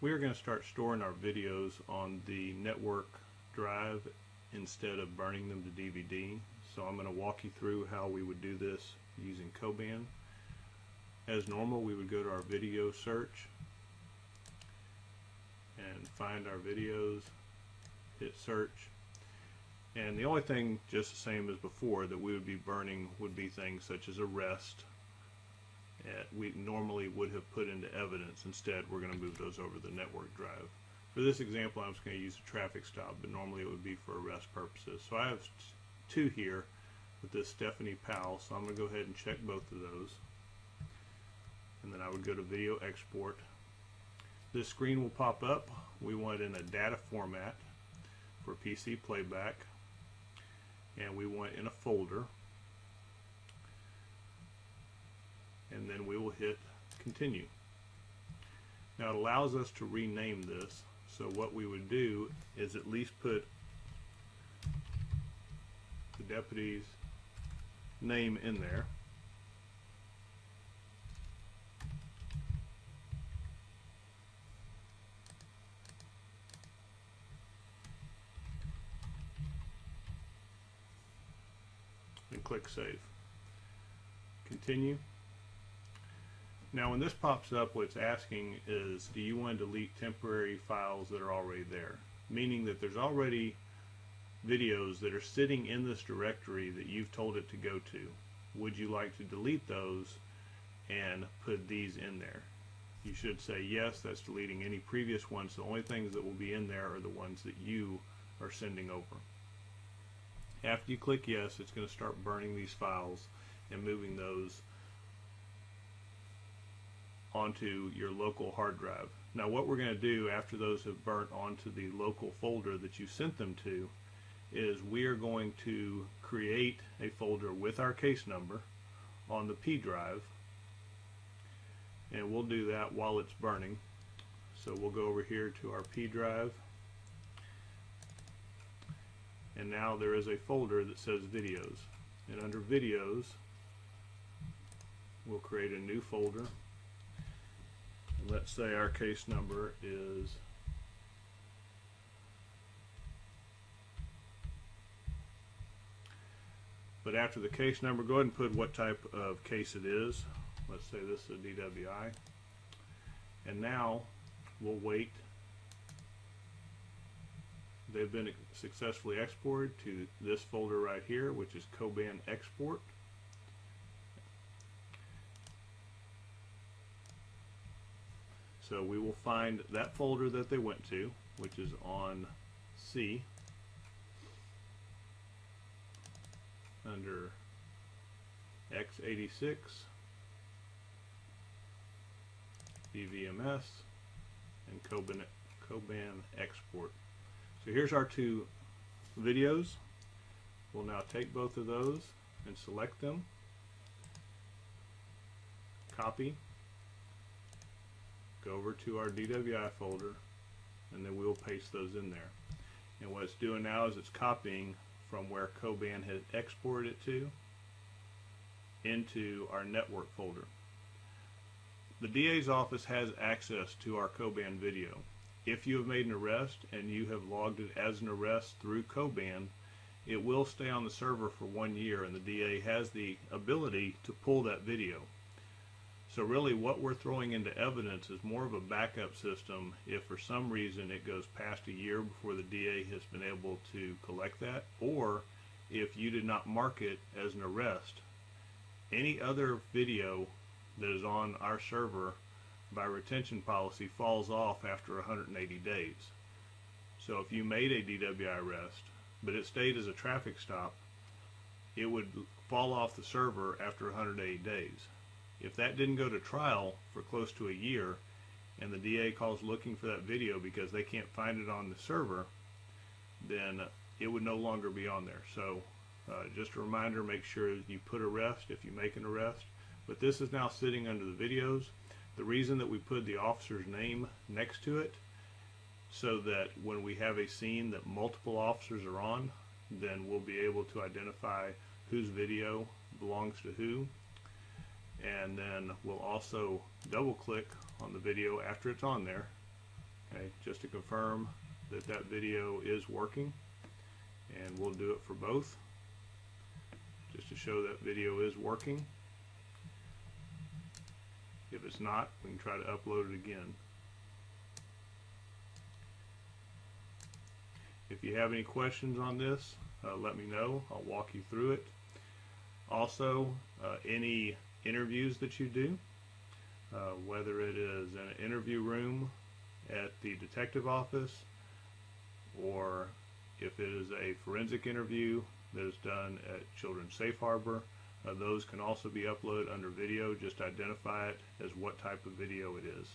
We are going to start storing our videos on the network drive instead of burning them to DVD. So I'm going to walk you through how we would do this using Coban. As normal, we would go to our video search and find our videos, hit search, and the only thing, just the same as before, that we would be burning would be things such as arrest. We normally would have put into evidence. Instead, we're going to move those over the network drive. For this example, I'm just going to use a traffic stop, but normally it would be for arrest purposes. So I have two here with this Stephanie Powell, so I'm going to go ahead and check both of those. And then I would go to video export. This screen will pop up. We want it in a data format for PC playback, and we want it in a folder, and then we will hit continue. Now it allows us to rename this, so what we would do is at least put the deputy's name in there. And click save. Continue. Now when this pops up, what it's asking is, do you want to delete temporary files that are already there? Meaning that there's already videos that are sitting in this directory that you've told it to go to. Would you like to delete those and put these in there? You should say yes, that's deleting any previous ones. The only things that will be in there are the ones that you are sending over. After you click yes, it's going to start burning these files and moving those onto your local hard drive. Now what we're going to do after those have burnt onto the local folder that you sent them to is we are going to create a folder with our case number on the P drive, and we'll do that while it's burning. So we'll go over here to our P drive, and now there is a folder that says videos, and under videos we'll create a new folder. Let's say our case number is but after the case number, go ahead and put what type of case it is. Let's say this is a DWI. And now we'll wait. They've been successfully exported to this folder right here, which is Coban export. So we will find that folder that they went to, which is on C, under x86, BVMS, and Coban export. So here's our two videos. We'll now take both of those and select them, copy, go over to our DWI folder, and then we'll paste those in there. And what it's doing now is it's copying from where Coban had exported it to into our network folder. The DA's office has access to our Coban video. If you have made an arrest and you have logged it as an arrest through Coban, it will stay on the server for 1 year, and the DA has the ability to pull that video. So really what we're throwing into evidence is more of a backup system if for some reason it goes past a year before the DA has been able to collect that, or if you did not mark it as an arrest. Any other video that is on our server by retention policy falls off after 180 days. So if you made a DWI arrest but it stayed as a traffic stop, it would fall off the server after 180 days. If that didn't go to trial for close to a year and the DA calls looking for that video because they can't find it on the server, then it would no longer be on there. So just a reminder, make sure you put arrest if you make an arrest. But this is now sitting under the videos. The reason that we put the officer's name next to it, so that when we have a scene that multiple officers are on, then we'll be able to identify whose video belongs to who. And then we'll also double click on the video after it's on there, Okay, just to confirm that that video is working, and we'll do it for both just to show that video is working. If it's not, we can try to upload it again. If you have any questions on this, let me know. I'll walk you through it. Also, any interviews that you do, whether it is in an interview room at the detective office, or if it is a forensic interview that is done at Children's Safe Harbor, those can also be uploaded under video. Just identify it as what type of video it is.